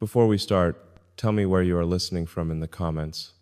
Before we start, tell me where you are listening from in the comments.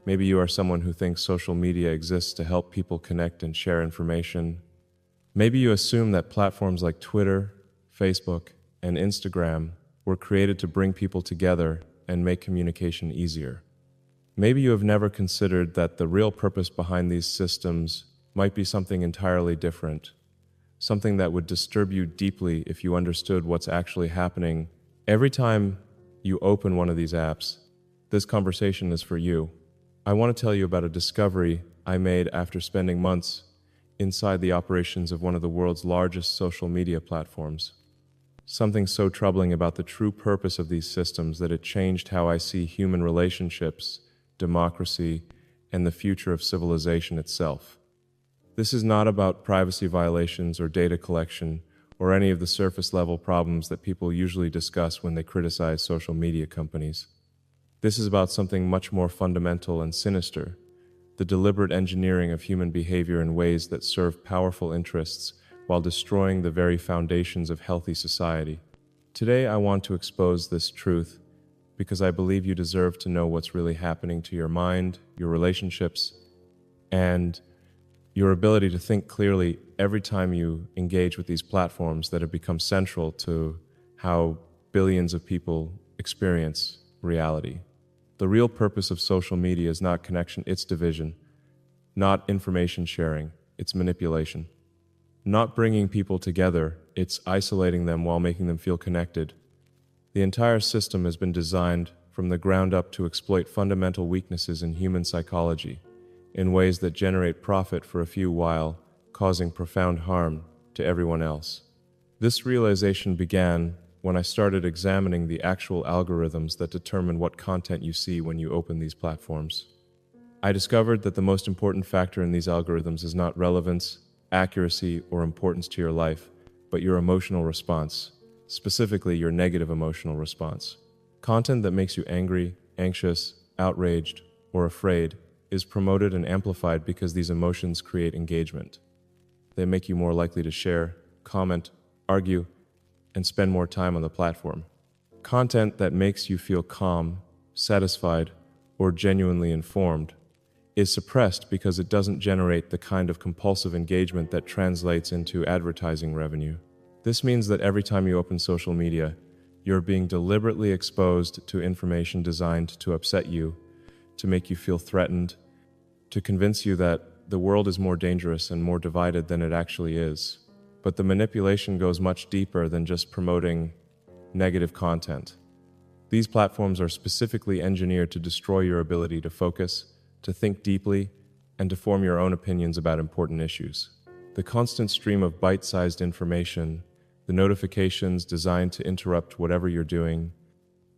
Maybe you are someone who thinks social media exists to help people connect and share information. Maybe you assume that platforms like Twitter, Facebook, and Instagram were created to bring people together and make communication easier. Maybe you have never considered that the real purpose behind these systems might be something entirely different, something that would disturb you deeply if you understood what's actually happening. Every time you open one of these apps, this conversation is for you. I want to tell you about a discovery I made after spending months inside the operations of one of the world's largest social media platforms. Something so troubling about the true purpose of these systems that it changed how I see human relationships, democracy, and the future of civilization itself. This is not about privacy violations or data collection or any of the surface-level problems that people usually discuss when they criticize social media companies. This is about something much more fundamental and sinister, the deliberate engineering of human behavior in ways that serve powerful interests while destroying the very foundations of healthy society. Today, I want to expose this truth because I believe you deserve to know what's really happening to your mind, your relationships, and your ability to think clearly every time you engage with these platforms that have become central to how billions of people experience reality. The real purpose of social media is not connection, it's division. Not information sharing, it's manipulation. Not bringing people together, it's isolating them while making them feel connected. The entire system has been designed from the ground up to exploit fundamental weaknesses in human psychology in ways that generate profit for a few while causing profound harm to everyone else. This realization began when I started examining the actual algorithms that determine what content you see when you open these platforms. I discovered that the most important factor in these algorithms is not relevance, accuracy, or importance to your life, but your emotional response, specifically your negative emotional response. Content that makes you angry, anxious, outraged, or afraid is promoted and amplified because these emotions create engagement. They make you more likely to share, comment, argue, and spend more time on the platform. Content that makes you feel calm, satisfied, or genuinely informed is suppressed because it doesn't generate the kind of compulsive engagement that translates into advertising revenue. This means that every time you open social media, you're being deliberately exposed to information designed to upset you, to make you feel threatened, to convince you that the world is more dangerous and more divided than it actually is. But the manipulation goes much deeper than just promoting negative content. These platforms are specifically engineered to destroy your ability to focus, to think deeply, and to form your own opinions about important issues. The constant stream of bite-sized information, the notifications designed to interrupt whatever you're doing,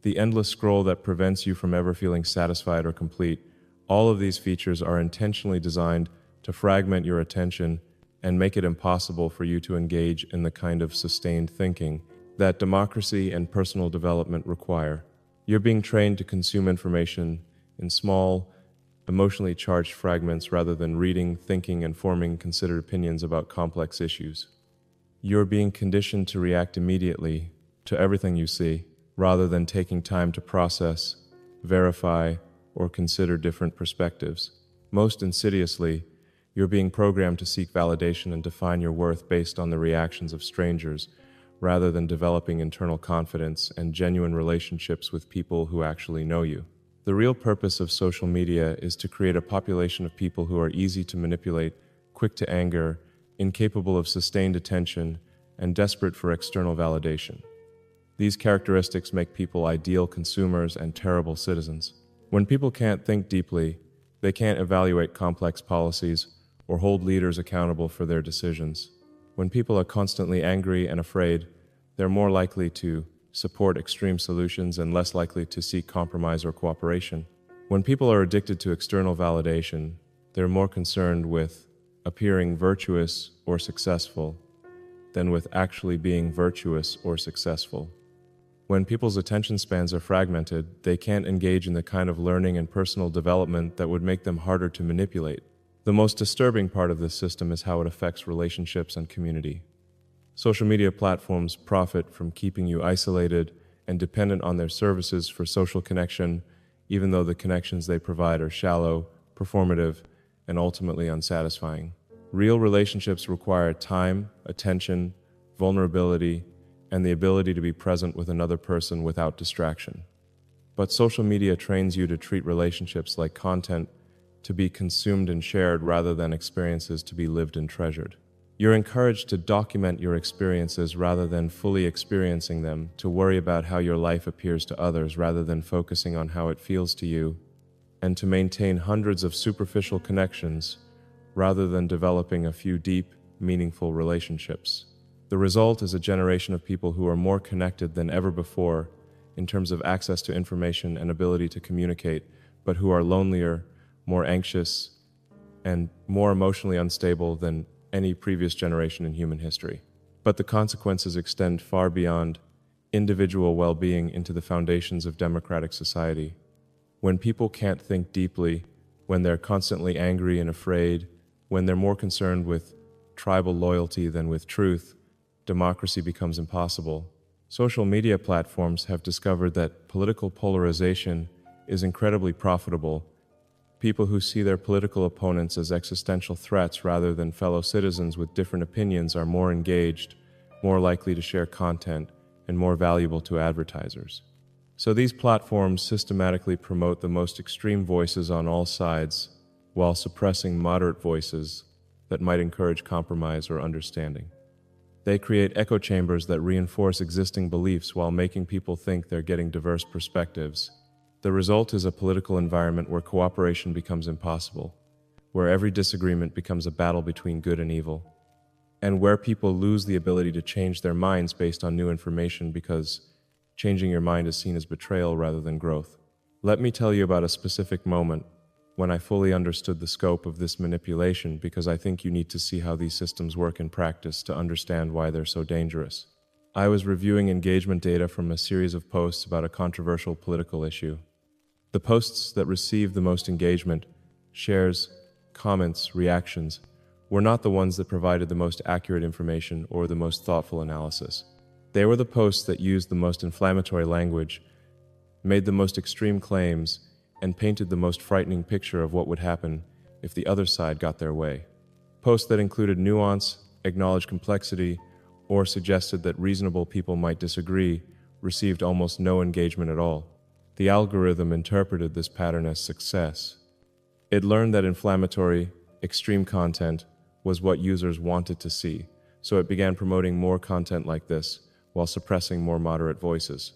the endless scroll that prevents you from ever feeling satisfied or complete, all of these features are intentionally designed to fragment your attention and make it impossible for you to engage in the kind of sustained thinking that democracy and personal development require. You're being trained to consume information in small, emotionally charged fragments rather than reading, thinking, and forming considered opinions about complex issues. You're being conditioned to react immediately to everything you see, rather than taking time to process, verify, or consider different perspectives. Most insidiously, you're being programmed to seek validation and define your worth based on the reactions of strangers, rather than developing internal confidence and genuine relationships with people who actually know you. The real purpose of social media is to create a population of people who are easy to manipulate, quick to anger, incapable of sustained attention, and desperate for external validation. These characteristics make people ideal consumers and terrible citizens. When people can't think deeply, they can't evaluate complex policies or hold leaders accountable for their decisions. When people are constantly angry and afraid, they're more likely to support extreme solutions and less likely to seek compromise or cooperation. When people are addicted to external validation, they're more concerned with appearing virtuous or successful than with actually being virtuous or successful. When people's attention spans are fragmented, they can't engage in the kind of learning and personal development that would make them harder to manipulate. The most disturbing part of this system is how it affects relationships and community. Social media platforms profit from keeping you isolated and dependent on their services for social connection, even though the connections they provide are shallow, performative, and ultimately unsatisfying. Real relationships require time, attention, vulnerability, and the ability to be present with another person without distraction. But social media trains you to treat relationships like content to be consumed and shared rather than experiences to be lived and treasured. You're encouraged to document your experiences rather than fully experiencing them, to worry about how your life appears to others rather than focusing on how it feels to you, and to maintain hundreds of superficial connections rather than developing a few deep, meaningful relationships. The result is a generation of people who are more connected than ever before in terms of access to information and ability to communicate, but who are lonelier, more anxious, and more emotionally unstable than any previous generation in human history. But the consequences extend far beyond individual well-being into the foundations of democratic society. When people can't think deeply, when they're constantly angry and afraid, when they're more concerned with tribal loyalty than with truth, democracy becomes impossible. Social media platforms have discovered that political polarization is incredibly profitable. People who see their political opponents as existential threats rather than fellow citizens with different opinions are more engaged, more likely to share content, and more valuable to advertisers. So these platforms systematically promote the most extreme voices on all sides while suppressing moderate voices that might encourage compromise or understanding. They create echo chambers that reinforce existing beliefs while making people think they're getting diverse perspectives. The result is a political environment where cooperation becomes impossible, where every disagreement becomes a battle between good and evil, and where people lose the ability to change their minds based on new information because changing your mind is seen as betrayal rather than growth. Let me tell you about a specific moment when I fully understood the scope of this manipulation, because I think you need to see how these systems work in practice to understand why they're so dangerous. I was reviewing engagement data from a series of posts about a controversial political issue. The posts that received the most engagement, shares, comments, reactions, were not the ones that provided the most accurate information or the most thoughtful analysis. They were the posts that used the most inflammatory language, made the most extreme claims, and painted the most frightening picture of what would happen if the other side got their way. Posts that included nuance, acknowledged complexity, or suggested that reasonable people might disagree received almost no engagement at all. The algorithm interpreted this pattern as success. It learned that inflammatory, extreme content was what users wanted to see, so it began promoting more content like this while suppressing more moderate voices.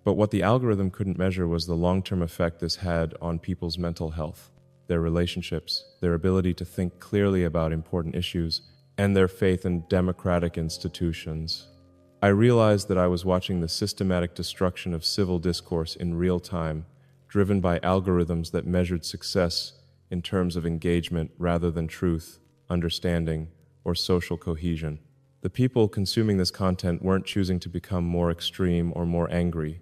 But what the algorithm couldn't measure was the long-term effect this had on people's mental health, their relationships, their ability to think clearly about important issues, and their faith in democratic institutions. I realized that I was watching the systematic destruction of civil discourse in real time, driven by algorithms that measured success in terms of engagement rather than truth, understanding, or social cohesion. The people consuming this content weren't choosing to become more extreme or more angry.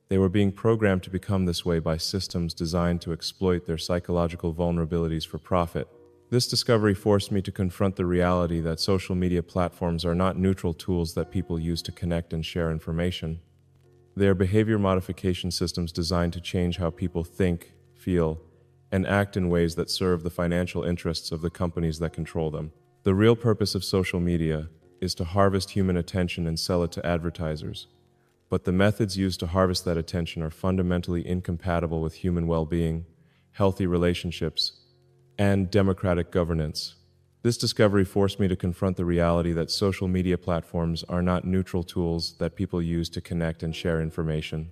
They were being programmed to become this way by systems designed to exploit their psychological vulnerabilities for profit. This discovery forced me to confront the reality that social media platforms are not neutral tools that people use to connect and share information. They are behavior modification systems designed to change how people think, feel, and act in ways that serve the financial interests of the companies that control them. The real purpose of social media is to harvest human attention and sell it to advertisers. But the methods used to harvest that attention are fundamentally incompatible with human well-being, healthy relationships, and democratic governance. This discovery forced me to confront the reality that social media platforms are not neutral tools that people use to connect and share information.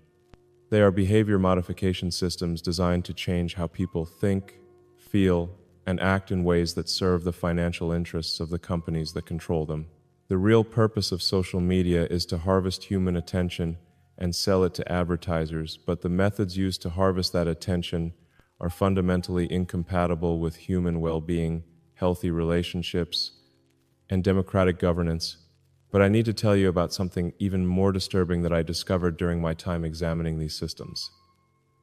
They are behavior modification systems designed to change how people think, feel, and act in ways that serve the financial interests of the companies that control them. The real purpose of social media is to harvest human attention and sell it to advertisers, but the methods used to harvest that attention are fundamentally incompatible with human well-being, healthy relationships, and democratic governance. But I need to tell you about something even more disturbing that I discovered during my time examining these systems.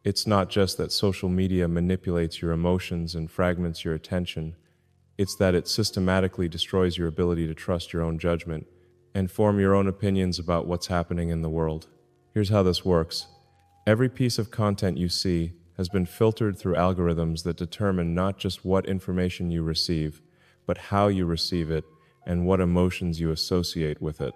It's not just that social media manipulates your emotions and fragments your attention. It's that it systematically destroys your ability to trust your own judgment and form your own opinions about what's happening in the world. Here's how this works. Every piece of content you see has been filtered through algorithms that determine not just what information you receive, but how you receive it and what emotions you associate with it.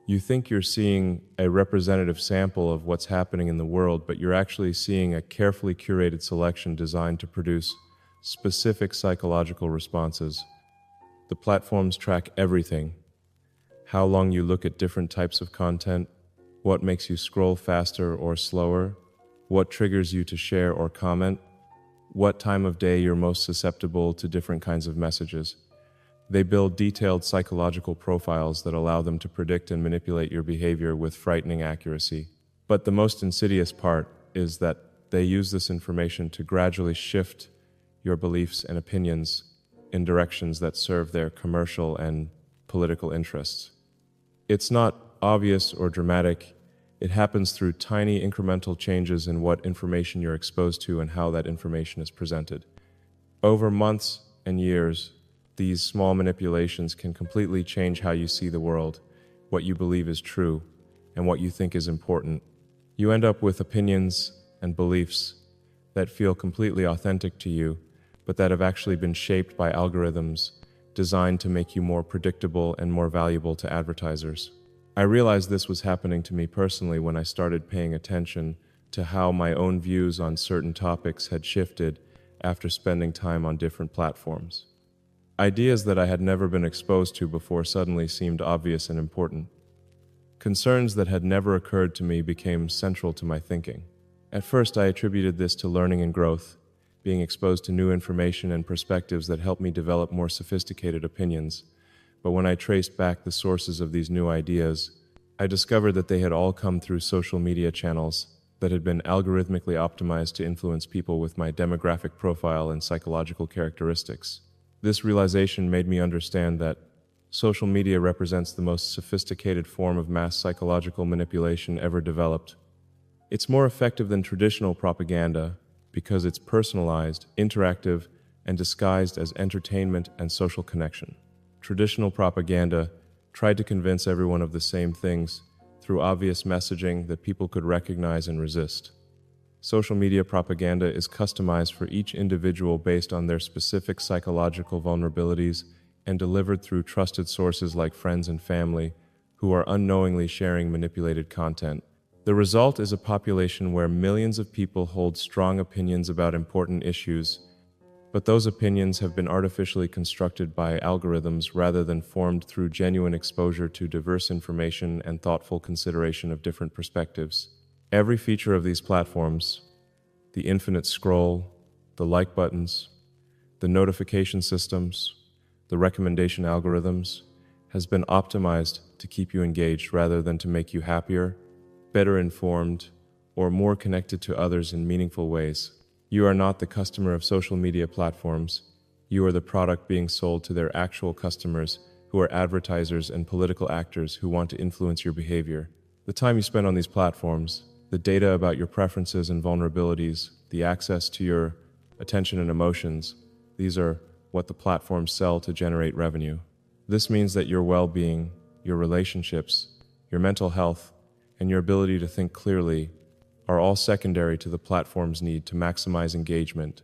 You think you're seeing a representative sample of what's happening in the world, but you're actually seeing a carefully curated selection designed to produce specific psychological responses. The platforms track everything: how long you look at different types of content, what makes you scroll faster or slower, what triggers you to share or comment, what time of day you're most susceptible to different kinds of messages. They build detailed psychological profiles that allow them to predict and manipulate your behavior with frightening accuracy. But the most insidious part is that they use this information to gradually shift your beliefs and opinions in directions that serve their commercial and political interests. It's not obvious or dramatic. It happens through tiny incremental changes in what information you're exposed to and how that information is presented. Over months and years, these small manipulations can completely change how you see the world, what you believe is true, and what you think is important. You end up with opinions and beliefs that feel completely authentic to you, but that have actually been shaped by algorithms designed to make you more predictable and more valuable to advertisers. I realized this was happening to me personally when I started paying attention to how my own views on certain topics had shifted after spending time on different platforms. Ideas that I had never been exposed to before suddenly seemed obvious and important. Concerns that had never occurred to me became central to my thinking. At first, I attributed this to learning and growth, being exposed to new information and perspectives that helped me develop more sophisticated opinions. But when I traced back the sources of these new ideas, I discovered that they had all come through social media channels that had been algorithmically optimized to influence people with my demographic profile and psychological characteristics. This realization made me understand that social media represents the most sophisticated form of mass psychological manipulation ever developed. It's more effective than traditional propaganda because it's personalized, interactive, and disguised as entertainment and social connection. Traditional propaganda tried to convince everyone of the same things through obvious messaging that people could recognize and resist. Social media propaganda is customized for each individual based on their specific psychological vulnerabilities and delivered through trusted sources like friends and family who are unknowingly sharing manipulated content. The result is a population where millions of people hold strong opinions about important issues, but those opinions have been artificially constructed by algorithms rather than formed through genuine exposure to diverse information and thoughtful consideration of different perspectives. Every feature of these platforms, the infinite scroll, the like buttons, the notification systems, the recommendation algorithms, has been optimized to keep you engaged rather than to make you happier, better informed, or more connected to others in meaningful ways. You are not the customer of social media platforms. You are the product being sold to their actual customers, who are advertisers and political actors who want to influence your behavior. The time you spend on these platforms, the data about your preferences and vulnerabilities, the access to your attention and emotions, these are what the platforms sell to generate revenue. This means that your well-being, your relationships, your mental health, and your ability to think clearly are all secondary to the platform's need to maximize engagement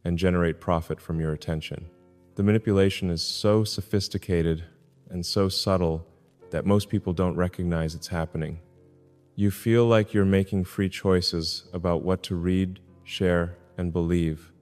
and generate profit from your attention. The manipulation is so sophisticated and so subtle that most people don't recognize it's happening. You feel like you're making free choices about what to read, share, and believe,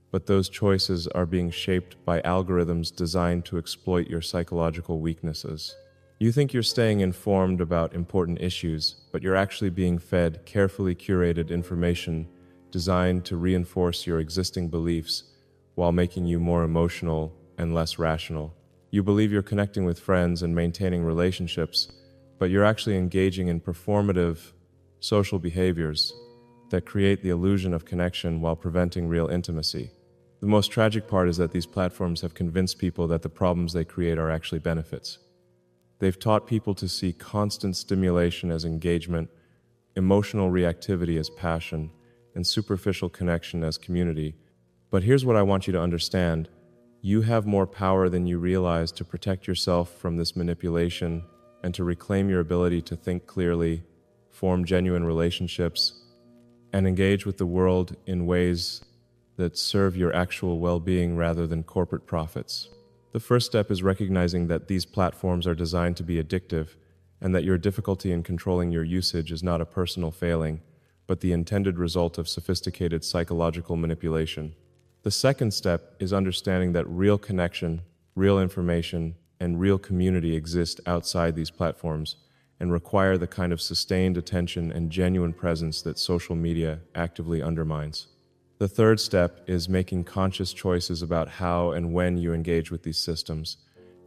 but those choices are being shaped by algorithms designed to exploit your psychological weaknesses. You think you're staying informed about important issues, but you're actually being fed carefully curated information designed to reinforce your existing beliefs while making you more emotional and less rational. You believe you're connecting with friends and maintaining relationships, but you're actually engaging in performative social behaviors that create the illusion of connection while preventing real intimacy. The most tragic part is that these platforms have convinced people that the problems they create are actually benefits. They've taught people to see constant stimulation as engagement, emotional reactivity as passion, and superficial connection as community. But here's what I want you to understand. You have more power than you realize to protect yourself from this manipulation and to reclaim your ability to think clearly, form genuine relationships, and engage with the world in ways that serve your actual well-being rather than corporate profits. The first step is recognizing that these platforms are designed to be addictive and that your difficulty in controlling your usage is not a personal failing, but the intended result of sophisticated psychological manipulation. The second step is understanding that real connection, real information, and real community exist outside these platforms and require the kind of sustained attention and genuine presence that social media actively undermines. The third step is making conscious choices about how and when you engage with these systems,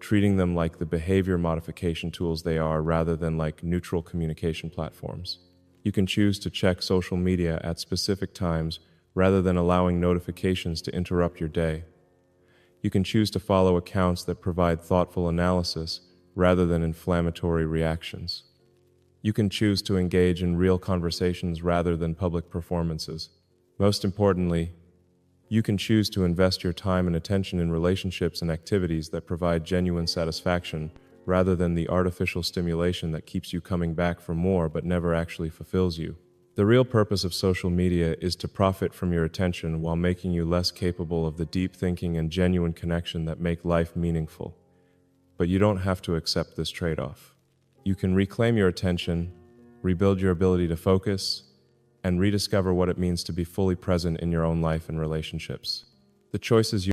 treating them like the behavior modification tools they are rather than like neutral communication platforms. You can choose to check social media at specific times rather than allowing notifications to interrupt your day. You can choose to follow accounts that provide thoughtful analysis rather than inflammatory reactions. You can choose to engage in real conversations rather than public performances. Most importantly, you can choose to invest your time and attention in relationships and activities that provide genuine satisfaction rather than the artificial stimulation that keeps you coming back for more but never actually fulfills you. The real purpose of social media is to profit from your attention while making you less capable of the deep thinking and genuine connection that make life meaningful. But you don't have to accept this trade-off. You can reclaim your attention, rebuild your ability to focus, and rediscover what it means to be fully present in your own life and relationships. The choices you